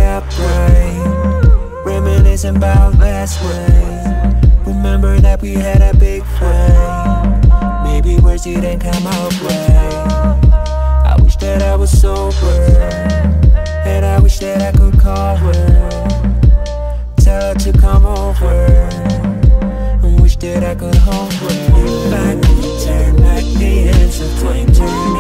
upright, reminiscing about last way. Remember that we had a big fight. Maybe words didn't come out right. I wish that I was sober, and I wish that I could call her, tell her to come over, and wish that I could hold her. Back, turn back the ends of flame, turn